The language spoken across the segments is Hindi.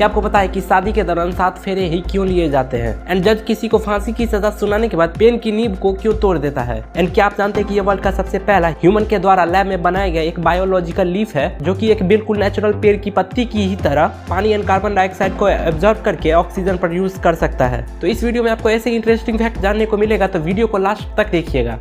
क्या आपको पता है कि शादी के दौरान 7 फेरे ही क्यों लिए जाते हैं? एंड जज किसी को फांसी की सजा सुनाने के बाद पेन की नींव को क्यों तोड़ देता है? एंड क्या आप जानते हैं कि यह वर्ल्ड का सबसे पहला ह्यूमन के द्वारा लैब में बनाया गया एक बायोलॉजिकल लीफ है, जो कि एक बिल्कुल नेचुरल पेड़ की पत्ती की ही तरह पानी एंड कार्बन डाइऑक्साइड को एब्जॉर्ब करके ऑक्सीजन प्रोड्यूस कर सकता है। तो इस वीडियो में आपको ऐसे इंटरेस्टिंग फैक्ट जानने को मिलेगा, तो वीडियो को लास्ट तक देखिएगा।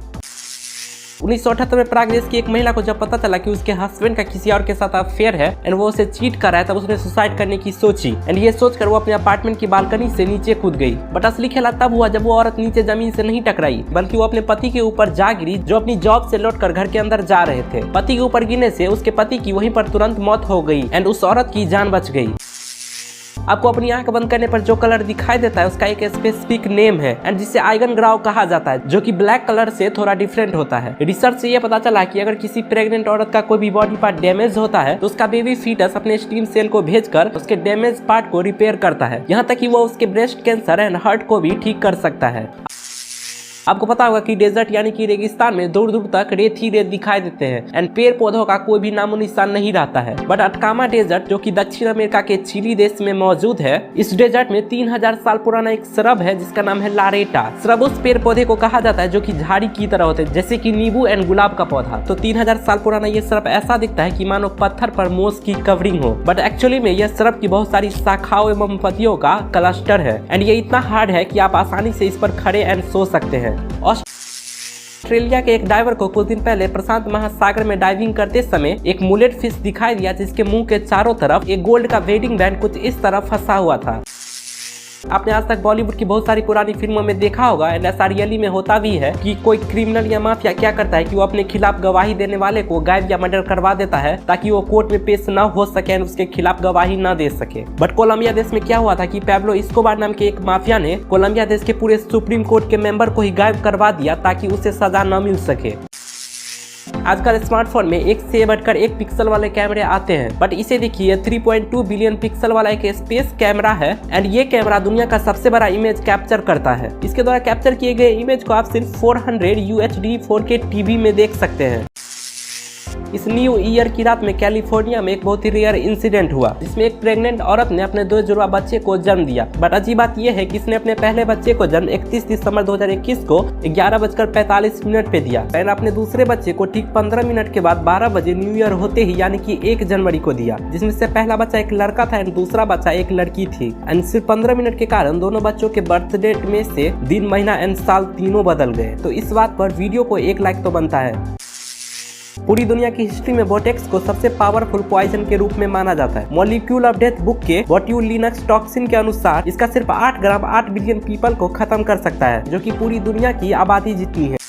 1978 में प्राग देश की एक महिला को जब पता चला कि उसके हस्बैंड का किसी और के साथ अफेयर है एंड वो उसे चीट कर रहा है, तब उसने सुसाइड करने की सोची एंड ये सोचकर वो अपने अपार्टमेंट की बालकनी से नीचे कूद गई। बट असली खेला तब हुआ जब वो औरत नीचे जमीन से नहीं टकराई, बल्कि वो अपने पति के ऊपर जा गिरी, जो अपनी जॉब से लौटकर घर के अंदर जा रहे थे। पति के ऊपर गिरने से उसके पति की वहीं पर तुरंत मौत हो गई एंड उस औरत की जान बच गई। आपको अपनी आंख बंद करने पर जो कलर दिखाई देता है उसका एक स्पेसिफिक नेम है एंड जिसे आइगन ग्राउ कहा जाता है, जो कि ब्लैक कलर से थोड़ा डिफरेंट होता है। रिसर्च से ये पता चला कि अगर किसी प्रेग्नेंट औरत का कोई भी बॉडी पार्ट डैमेज होता है तो उसका बेबी फीटस अपने स्टीम सेल को भेजकर उसके डैमेज पार्ट को रिपेयर करता है, यहाँ तक कि वो उसके ब्रेस्ट कैंसर एंड हार्ट को भी ठीक कर सकता है। आपको पता होगा कि डेजर्ट यानी कि रेगिस्तान में दूर दूर तक रेत ही रेत दिखाई देते हैं एंड पेड़ पौधों का कोई भी नामो निशान नहीं रहता है। बट अटकामा डेजर्ट, जो कि दक्षिण अमेरिका के चिली देश में मौजूद है, इस डेजर्ट में 3000 साल पुराना एक श्रब है जिसका नाम है लारेटा। श्रब उस पेड़ पौधे को कहा जाता है जो कि झाड़ी की तरह होते हैं, जैसे कि नींबू एंड गुलाब का पौधा। तो 3000 साल पुराना ये श्रब ऐसा दिखता है कि मानो पत्थर पर मोस की कवरिंग हो, बट एक्चुअली में यह श्रब की बहुत सारी शाखाओं एवं पत्तियों का क्लस्टर है एंड ये इतना हार्ड है कि आप आसानी से इस पर खड़े एंड सो सकते हैं। ऑस्ट्रेलिया के एक डाइवर को कुछ दिन पहले प्रशांत महासागर में डाइविंग करते समय एक मुलेट फिश दिखाई दिया, जिसके मुंह के चारों तरफ एक गोल्ड का वेडिंग बैंड कुछ इस तरह फंसा हुआ था। आपने आज तक बॉलीवुड की बहुत सारी पुरानी फिल्मों में देखा होगा एंड ऐसा रियली में होता भी है कि कोई क्रिमिनल या माफिया क्या करता है कि वो अपने खिलाफ गवाही देने वाले को गायब या मर्डर करवा देता है ताकि वो कोर्ट में पेश न हो सके और उसके खिलाफ गवाही न दे सके। बट कोलंबिया देश में क्या हुआ था कि पैब्लो एस्कोबार नाम के एक माफिया ने कोलंबिया देश के पूरे सुप्रीम कोर्ट के मेंबर को ही गायब करवा दिया ताकि उसे सजा न मिल सके। आजकल स्मार्टफोन में एक से बढ़कर एक पिक्सल वाले कैमरे आते हैं, बट इसे देखिए 3.2 बिलियन पिक्सल वाला एक स्पेस कैमरा है एंड ये कैमरा दुनिया का सबसे बड़ा इमेज कैप्चर करता है। इसके द्वारा कैप्चर किए गए इमेज को आप सिर्फ 400 UHD 4K टीवी में देख सकते हैं। इस न्यू ईयर की रात में कैलिफोर्निया में एक बहुत ही रेयर इंसिडेंट हुआ, जिसमें एक प्रेग्नेंट औरत ने अपने 2 जुड़वा बच्चे को जन्म दिया। बट अजीब बात यह है कि इसने अपने पहले बच्चे को जन्म 31 दिसंबर 2021 को 11:45 पे दिया एंड अपने दूसरे बच्चे को ठीक 15 मिनट के बाद 12 बजे न्यू ईयर होते ही यानी कि 1 जनवरी को दिया, जिसमें से पहला बच्चा एक लड़का था एंड दूसरा बच्चा एक लड़की थी। एंड सिर्फ 15 मिनट के कारण दोनों बच्चों के बर्थ डेट में से दिन, महीना एंड साल तीनों बदल गए। तो इस बात पर वीडियो को 1 लाइक तो बनता है। पूरी दुनिया की हिस्ट्री में बोटेक्स को सबसे पावरफुल पॉइजन के रूप में माना जाता है। मॉलिक्यूल ऑफ डेथ बुक के बोट्यूलिनस टॉक्सिन के अनुसार इसका सिर्फ 8 ग्राम 8 बिलियन पीपल को खत्म कर सकता है, जो कि पूरी दुनिया की आबादी जितनी है।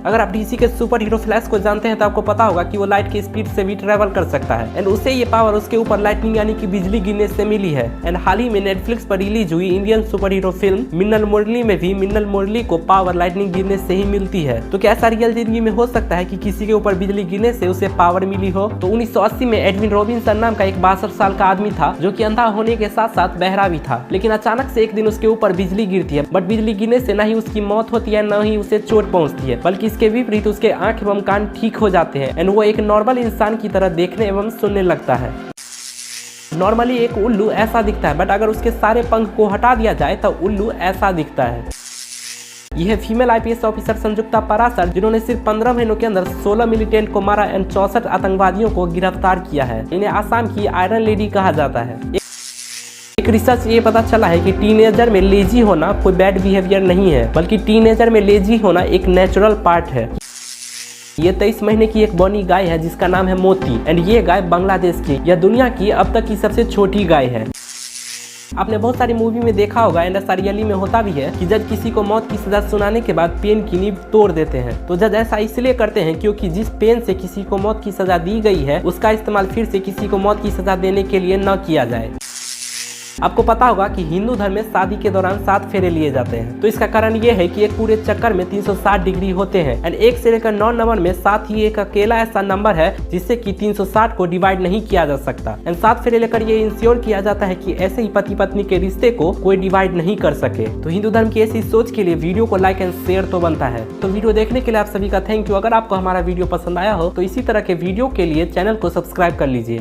अगर आप डीसी के सुपर हीरो फ्लैश को जानते हैं तो आपको पता होगा कि वो लाइट की स्पीड से भी ट्रेवल कर सकता है एंड उसे ये पावर उसके ऊपर लाइटनिंग यानी कि बिजली गिरने से मिली है। एंड हाल ही में नेटफ्लिक्स पर रिलीज हुई Indian super hero film Minnal Murali में भी मिन्नल मुरली को पावर लाइटनिंग गिरने से ही मिलती है। तो क्या ऐसा रियल जिंदगी में हो सकता है कि किसी के ऊपर बिजली गिरने से उसे पावर मिली हो? तो 1980 में एडविन रॉबिन्सन नाम का एक 62 साल का आदमी था, जो कि अंधा होने के साथ साथ बहरा भी था, लेकिन अचानक से एक दिन उसके ऊपर बिजली गिरती है। बट बिजली गिरने से न ही उसकी मौत होती है न ही उसे चोट पहुंचती है, बल्कि इसके विपरीत उसके आंख एवं कान ठीक हो जाते हैं एंड वो एक नॉर्मल इंसान की तरह देखने एवं सुनने लगता है। नॉर्मली एक उल्लू ऐसा दिखता है, बट अगर उसके सारे पंख को हटा दिया जाए तो उल्लू ऐसा दिखता है। यह female IPS officer Sanjukta Parashar, जिन्होंने सिर्फ 15 महीनों के अंदर 16 मिलिटेंट को मारा एंड 64 आतंकवादियों को गिरफ्तार किया है। इन्हें आसाम की आयरन लेडी कहा जाता है। एक रिसर्च ये पता चला है कि टीनेजर में लेजी होना कोई बैड बिहेवियर नहीं है, बल्कि टीनेजर में लेजी होना एक नेचुरल पार्ट है। ये 23 महीने की एक बॉनी गाय है जिसका नाम है मोती एंड ये गाय बांग्लादेश की, यह दुनिया की अब तक की सबसे छोटी गाय है। आपने बहुत सारी मूवी में देखा होगा एंड ऐसा रियली में होता भी है कि जज किसी को मौत की सजा सुनाने के बाद पेन की नींव तोड़ देते हैं। तो जज ऐसा इसलिए करते हैं क्योंकि जिस पेन से किसी को मौत की सजा दी गई है उसका इस्तेमाल फिर से किसी को मौत की सजा देने के लिए न किया जाए। आपको पता होगा कि हिंदू धर्म में शादी के दौरान 7 फेरे लिए जाते हैं। तो इसका कारण ये है कि एक पूरे चक्कर में 360 डिग्री होते हैं एंड 1 से लेकर 9 नंबर में 7 ही एक अकेला ऐसा नंबर है जिससे कि 360 को डिवाइड नहीं किया जा सकता एंड 7 फेरे लेकर ये इंश्योर किया जाता है कि ऐसे ही पति पत्नी के रिश्ते को कोई डिवाइड नहीं कर सके। तो हिंदू धर्म की ऐसी सोच के लिए वीडियो को लाइक एंड शेयर तो बनता है। तो वीडियो देखने के लिए आप सभी का थैंक यू। अगर आपको हमारा वीडियो पसंद आया हो तो इसी तरह के वीडियो के लिए चैनल को सब्सक्राइब कर लीजिए।